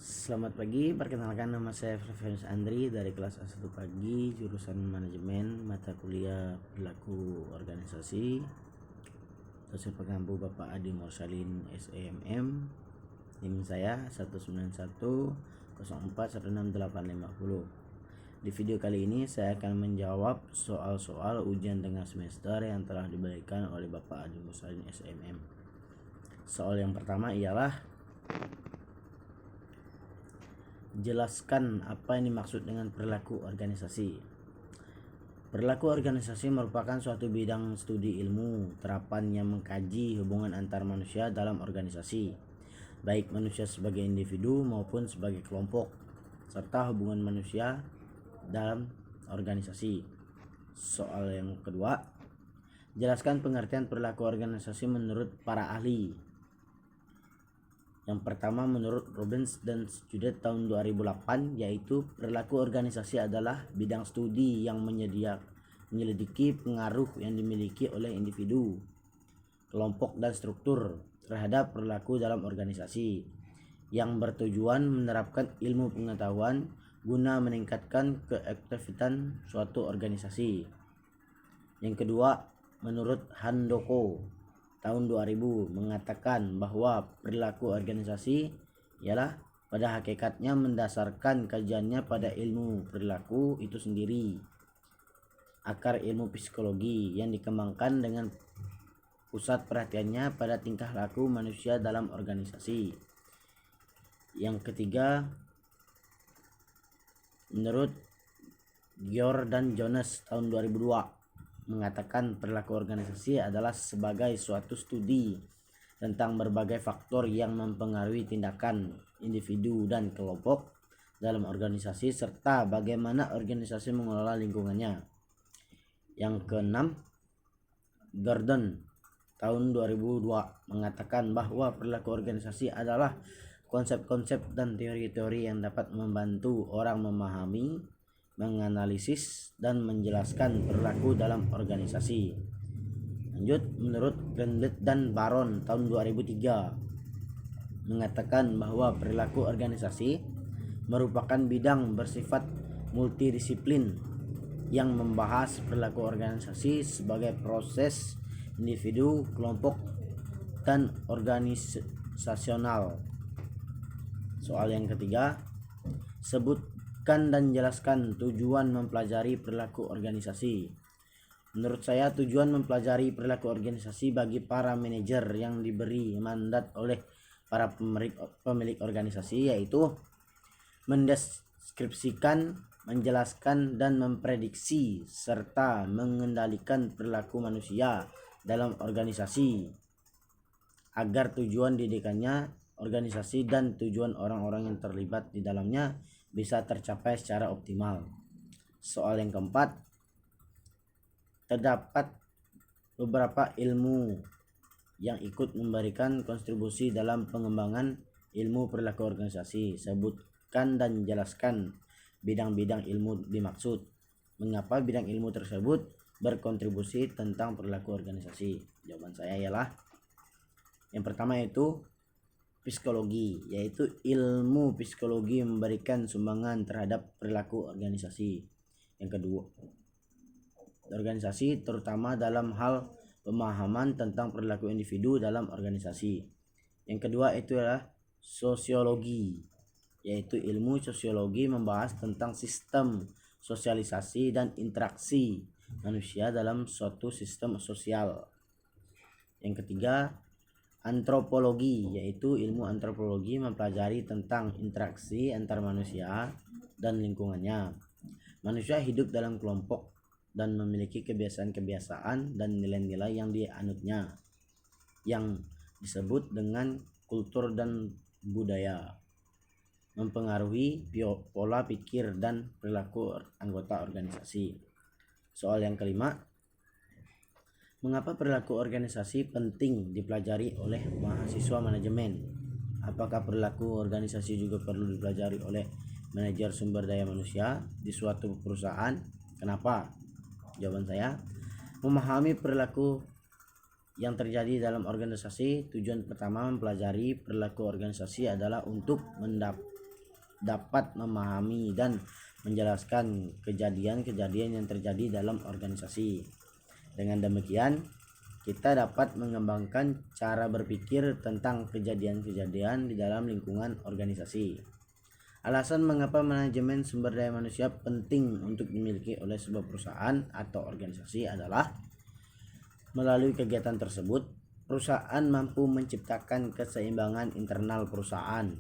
Selamat pagi, perkenalkan nama saya Frevianus Andri dari kelas A1 pagi, jurusan manajemen, mata kuliah perilaku organisasi. Dosen pengampu Bapak Adi Mursalin SEMM. NIM saya 19104168850. Di video kali ini saya akan menjawab soal-soal ujian tengah semester yang telah diberikan oleh Bapak Adi Mursalin SEMM. Soal yang pertama ialah jelaskan apa yang dimaksud dengan perilaku organisasi. Perilaku organisasi merupakan suatu bidang studi ilmu terapan yang mengkaji hubungan antar manusia dalam organisasi, baik manusia sebagai individu maupun sebagai kelompok, serta hubungan manusia dalam organisasi. Soal yang kedua, jelaskan pengertian perilaku organisasi menurut para ahli. Yang pertama, menurut Robbins dan Studet tahun 2008, yaitu perilaku organisasi adalah bidang studi yang menyelidiki pengaruh yang dimiliki oleh individu, kelompok dan struktur terhadap perilaku dalam organisasi, yang bertujuan menerapkan ilmu pengetahuan guna meningkatkan keefektifan suatu organisasi. Yang kedua, menurut Handoko tahun 2000 mengatakan bahwa perilaku organisasi ialah pada hakikatnya mendasarkan kajiannya pada ilmu perilaku itu sendiri, akar ilmu psikologi yang dikembangkan dengan pusat perhatiannya pada tingkah laku manusia dalam organisasi. Yang ketiga, menurut Gior dan Jones tahun 2002 mengatakan perilaku organisasi adalah sebagai suatu studi tentang berbagai faktor yang mempengaruhi tindakan individu dan kelompok dalam organisasi serta bagaimana organisasi mengelola lingkungannya. Yang keenam, Gordon tahun 2002 mengatakan bahwa perilaku organisasi adalah konsep-konsep dan teori-teori yang dapat membantu orang memahami, menganalisis dan menjelaskan perilaku dalam organisasi. Lanjut, menurut Greenblatt dan Baron tahun 2003 mengatakan bahwa perilaku organisasi merupakan bidang bersifat multidisiplin yang membahas perilaku organisasi sebagai proses individu, kelompok, dan organisasional. Soal yang ketiga, sebutkan dan jelaskan tujuan mempelajari perilaku organisasi. Menurut saya, tujuan mempelajari perilaku organisasi bagi para manajer yang diberi mandat oleh para pemilik organisasi yaitu mendeskripsikan, menjelaskan dan memprediksi serta mengendalikan perilaku manusia dalam organisasi agar tujuan didikannya organisasi dan tujuan orang-orang yang terlibat di dalamnya bisa tercapai secara optimal. Soal yang keempat, terdapat beberapa ilmu yang ikut memberikan kontribusi dalam pengembangan ilmu perilaku organisasi. Sebutkan dan jelaskan bidang-bidang ilmu dimaksud. Mengapa bidang ilmu tersebut berkontribusi tentang perilaku organisasi? Jawaban saya ialah yang pertama yaitu psikologi, yaitu ilmu psikologi memberikan sumbangan terhadap perilaku organisasi. Yang kedua, organisasi terutama dalam hal pemahaman tentang perilaku individu dalam organisasi. Yang kedua itu adalah sosiologi, yaitu ilmu sosiologi membahas tentang sistem sosialisasi dan interaksi manusia dalam suatu sistem sosial. Yang ketiga, antropologi, yaitu ilmu antropologi mempelajari tentang interaksi antar manusia dan lingkungannya. Manusia hidup dalam kelompok dan memiliki kebiasaan-kebiasaan dan nilai-nilai yang dianutnya, yang disebut dengan kultur dan budaya, mempengaruhi pola pikir dan perilaku anggota organisasi. Soal yang kelima, mengapa perilaku organisasi penting dipelajari oleh mahasiswa manajemen? Apakah perilaku organisasi juga perlu dipelajari oleh manajer sumber daya manusia di suatu perusahaan? Kenapa? Jawaban saya, memahami perilaku yang terjadi dalam organisasi. Tujuan pertama mempelajari perilaku organisasi adalah untuk dapat memahami dan menjelaskan kejadian-kejadian yang terjadi dalam organisasi. Dengan demikian, kita dapat mengembangkan cara berpikir tentang kejadian-kejadian di dalam lingkungan organisasi. Alasan mengapa manajemen sumber daya manusia penting untuk dimiliki oleh sebuah perusahaan atau organisasi adalah melalui kegiatan tersebut, perusahaan mampu menciptakan keseimbangan internal perusahaan.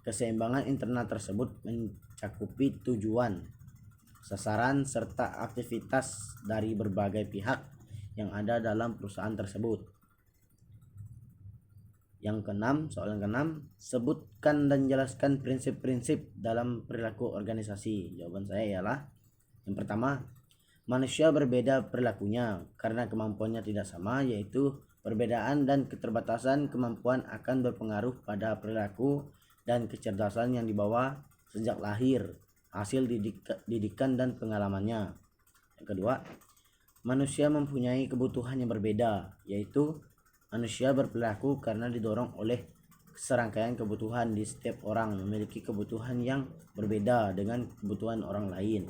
Keseimbangan internal tersebut mencakupi tujuan, sasaran, serta aktivitas dari berbagai pihak yang ada dalam perusahaan tersebut. Soal yang keenam, sebutkan dan jelaskan prinsip-prinsip dalam perilaku organisasi. Jawaban saya ialah yang pertama, manusia berbeda perilakunya karena kemampuannya tidak sama, yaitu perbedaan dan keterbatasan kemampuan akan berpengaruh pada perilaku dan kecerdasan yang dibawa sejak lahir, hasil didikan dan pengalamannya. Yang kedua, manusia mempunyai kebutuhan yang berbeda, yaitu manusia berperilaku karena didorong oleh serangkaian kebutuhan. Di setiap orang memiliki kebutuhan yang berbeda dengan kebutuhan orang lain.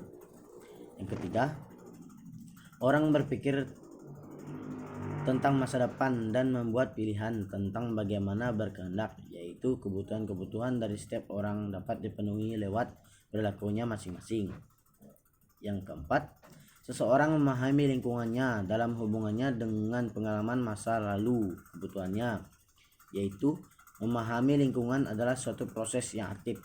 Yang ketiga, orang berpikir tentang masa depan dan membuat pilihan tentang bagaimana berkehendak, yaitu kebutuhan-kebutuhan dari setiap orang dapat dipenuhi lewat perilakunya masing-masing. Yang keempat, seseorang memahami lingkungannya dalam hubungannya dengan pengalaman masa lalu. Kebutuhannya, yaitu memahami lingkungan, adalah suatu proses yang aktif,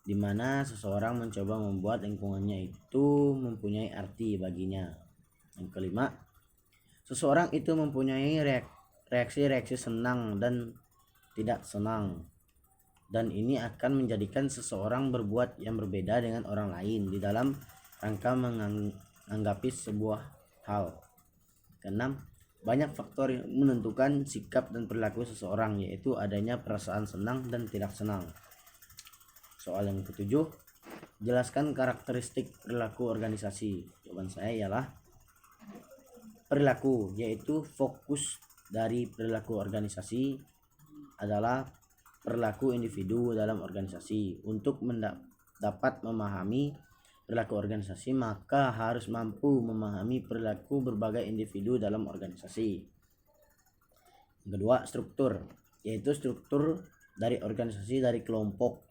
di mana seseorang mencoba membuat lingkungannya itu mempunyai arti baginya. Yang kelima, seseorang itu mempunyai reaksi-reaksi senang dan tidak senang, dan ini akan menjadikan seseorang berbuat yang berbeda dengan orang lain di dalam rangka menanggapi sebuah hal. Keenam, banyak faktor yang menentukan sikap dan perilaku seseorang, yaitu adanya perasaan senang dan tidak senang. Soal yang ketujuh, jelaskan karakteristik perilaku organisasi. Jawaban saya ialah perilaku, yaitu fokus dari perilaku organisasi adalah perilaku individu dalam organisasi. Untuk dapat memahami perilaku organisasi, maka harus mampu memahami perilaku berbagai individu dalam organisasi. Yang kedua, struktur, yaitu struktur dari organisasi dari kelompok.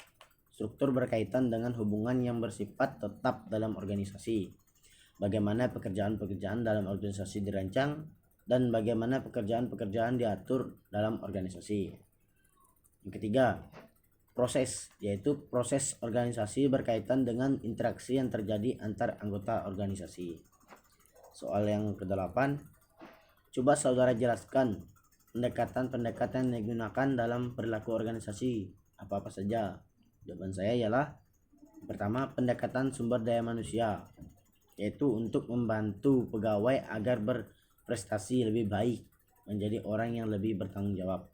Struktur berkaitan dengan hubungan yang bersifat tetap dalam organisasi, bagaimana pekerjaan-pekerjaan dalam organisasi dirancang, dan bagaimana pekerjaan-pekerjaan diatur dalam organisasi. Yang ketiga, proses, yaitu proses organisasi berkaitan dengan interaksi yang terjadi antar anggota organisasi. Soal yang kedelapan, coba saudara jelaskan pendekatan-pendekatan yang digunakan dalam perilaku organisasi apa-apa saja. Jawaban saya ialah pertama, pendekatan sumber daya manusia, yaitu untuk membantu pegawai agar berprestasi lebih baik, menjadi orang yang lebih bertanggung jawab.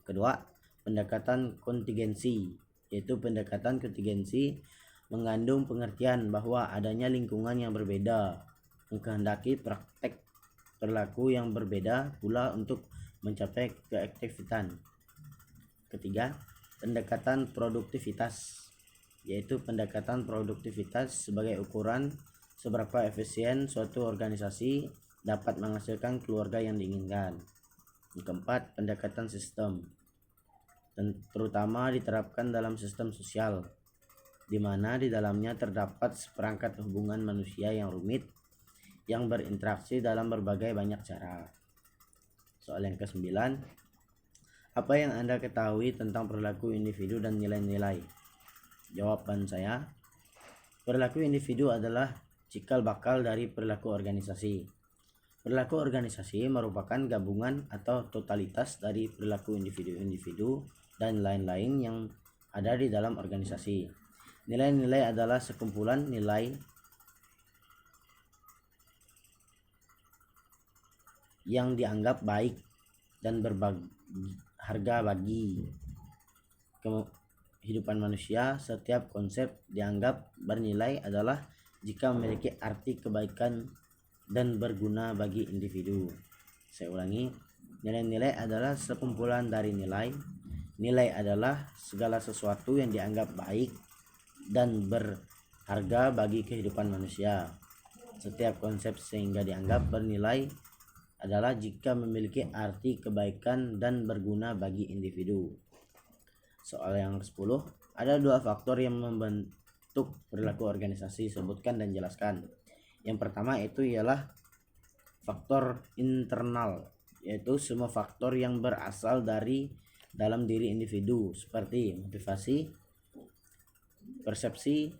Kedua, pendekatan kontingensi, yaitu pendekatan kontingensi mengandung pengertian bahwa adanya lingkungan yang berbeda mengkehendaki praktek perilaku yang berbeda pula untuk mencapai keefektifan. Ketiga, pendekatan produktivitas, yaitu pendekatan produktivitas sebagai ukuran seberapa efisien suatu organisasi dapat menghasilkan keluarga yang diinginkan. Yang keempat, pendekatan sistem, dan terutama diterapkan dalam sistem sosial, di mana di dalamnya terdapat seperangkat hubungan manusia yang rumit yang berinteraksi dalam berbagai banyak cara. Soal yang ke-9, apa yang Anda ketahui tentang perilaku individu dan nilai-nilai? Jawaban saya, perilaku individu adalah cikal bakal dari perilaku organisasi. Perilaku organisasi merupakan gabungan atau totalitas dari perilaku individu-individu dan lain-lain yang ada di dalam organisasi. Nilai-nilai adalah sekumpulan nilai yang dianggap baik dan berharga bagi kehidupan manusia. Setiap konsep dianggap bernilai adalah jika memiliki arti kebaikan dan berguna bagi individu. Saya ulangi, nilai-nilai adalah sekumpulan dari nilai Nilai adalah segala sesuatu yang dianggap baik dan berharga bagi kehidupan manusia. Setiap konsep sehingga dianggap bernilai adalah jika memiliki arti kebaikan dan berguna bagi individu. Soal yang ke-10, ada dua faktor yang membentuk perilaku organisasi, sebutkan dan jelaskan. Yang pertama itu ialah faktor internal, yaitu semua faktor yang berasal dari dalam diri individu seperti motivasi, persepsi,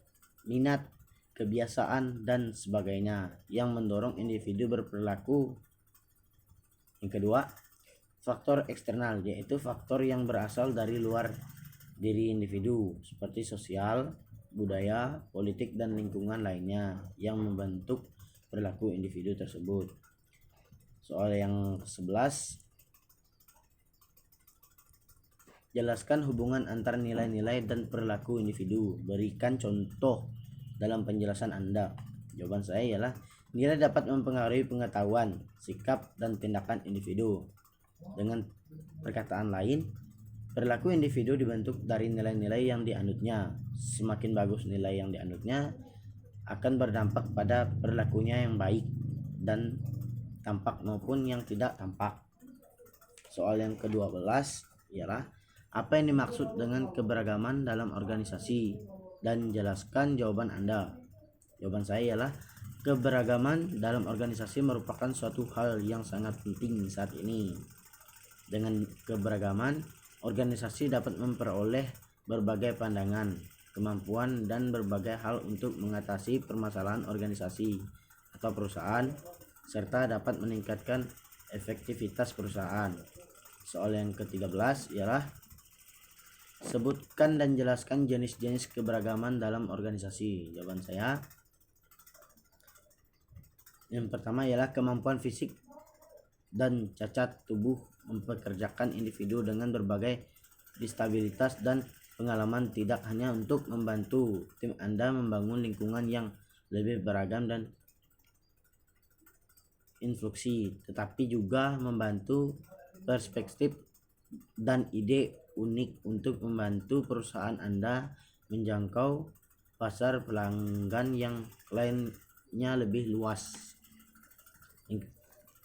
minat, kebiasaan, dan sebagainya yang mendorong individu berperilaku. Yang kedua, faktor eksternal, yaitu faktor yang berasal dari luar diri individu seperti sosial, budaya, politik, dan lingkungan lainnya yang membentuk perilaku individu tersebut. Soal yang ke-11, jelaskan hubungan antara nilai-nilai dan perilaku individu. Berikan contoh dalam penjelasan Anda. Jawaban saya ialah nilai dapat mempengaruhi pengetahuan, sikap, dan tindakan individu. Dengan perkataan lain, perilaku individu dibentuk dari nilai-nilai yang dianutnya. Semakin bagus nilai yang dianutnya, akan berdampak pada perilakunya yang baik dan tampak maupun yang tidak tampak. Soal yang ke-12 ialah apa yang dimaksud dengan keberagaman dalam organisasi, dan jelaskan jawaban Anda. Jawaban saya ialah keberagaman dalam organisasi merupakan suatu hal yang sangat penting saat ini. Dengan keberagaman, organisasi dapat memperoleh berbagai pandangan, kemampuan, dan berbagai hal untuk mengatasi permasalahan organisasi atau perusahaan, serta dapat meningkatkan efektivitas perusahaan. Soal yang ke-13 ialah sebutkan dan jelaskan jenis-jenis keberagaman dalam organisasi. Jawaban saya yang pertama ialah kemampuan fisik dan cacat tubuh mempekerjakan individu dengan berbagai disabilitas dan pengalaman tidak hanya untuk membantu tim Anda membangun lingkungan yang lebih beragam dan inklusi, tetapi juga membantu perspektif dan ide unik untuk membantu perusahaan Anda menjangkau pasar pelanggan yang lainnya lebih luas. Yang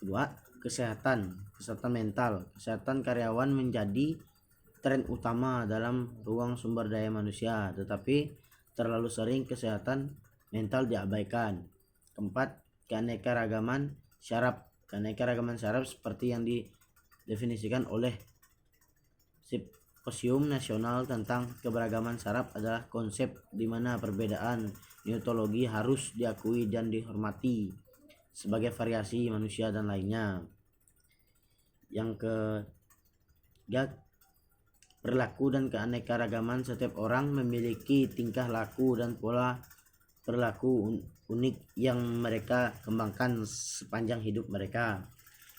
kedua, kesehatan mental. Kesehatan karyawan menjadi tren utama dalam ruang sumber daya manusia, tetapi terlalu sering kesehatan mental diabaikan. Keempat, keanekaragaman syaraf. Keanekaragaman syaraf seperti yang didefinisikan oleh Simposium Nasional tentang Keberagaman Saraf adalah konsep di mana perbedaan neurologi harus diakui dan dihormati sebagai variasi manusia dan lainnya. Yang ketiga, perilaku dan keanekaragaman. Setiap orang memiliki tingkah laku dan pola perilaku unik yang mereka kembangkan sepanjang hidup mereka.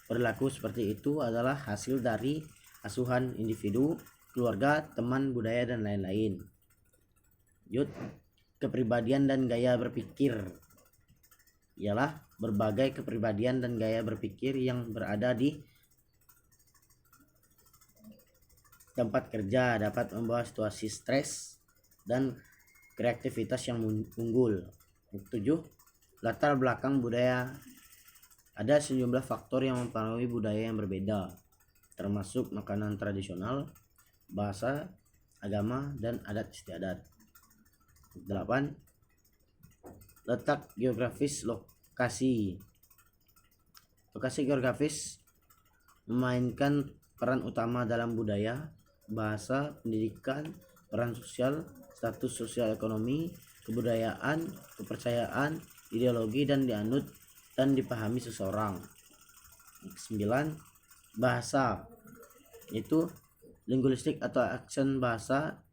Perilaku seperti itu adalah hasil dari asuhan individu, keluarga, teman, budaya, dan lain-lain. Kepribadian dan gaya berpikir ialah berbagai kepribadian dan gaya berpikir yang berada di tempat kerja dapat membawa situasi stres dan kreativitas yang unggul. 7. Latar belakang budaya. Ada sejumlah faktor yang mempengaruhi budaya yang berbeda, termasuk makanan tradisional, bahasa, agama, dan adat istiadat. 8. Letak geografis lokasi. Lokasi geografis memainkan peran utama dalam budaya, bahasa, pendidikan, peran sosial, status sosial ekonomi, kebudayaan, kepercayaan, ideologi, dan dianut dan dipahami seseorang. 9. Bahasa, yaitu linguistik atau aksen bahasa.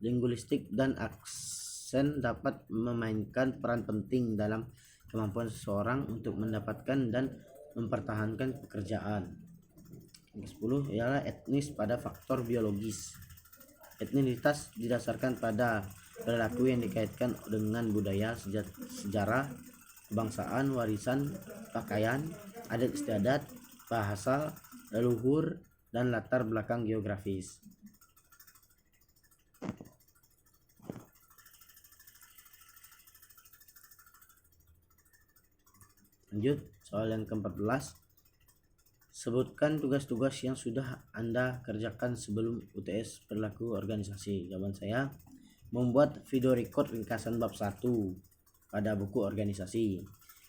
Linguistik dan aksen dapat memainkan peran penting dalam kemampuan seseorang untuk mendapatkan dan mempertahankan pekerjaan. Yang 10 ialah etnis pada faktor biologis. Etnisitas didasarkan pada perilaku yang dikaitkan dengan budaya, sejarah, kebangsaan, warisan, pakaian, adat istiadat, bahasa, leluhur, dan latar belakang geografis. Lanjut, soal yang ke-14. Sebutkan tugas-tugas yang sudah Anda kerjakan sebelum UTS perilaku organisasi. Jawaban saya, membuat video record ringkasan bab 1 pada buku organisasi.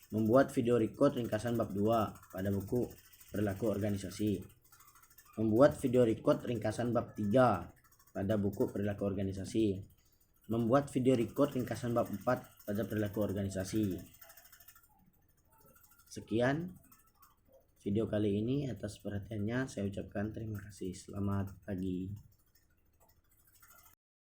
Membuat video record ringkasan bab 2 pada buku perilaku organisasi. Membuat video record ringkasan bab 3 pada buku perilaku organisasi. Membuat video record ringkasan bab 4 pada perilaku organisasi. Sekian video kali ini, atas perhatiannya saya ucapkan terima kasih. Selamat pagi.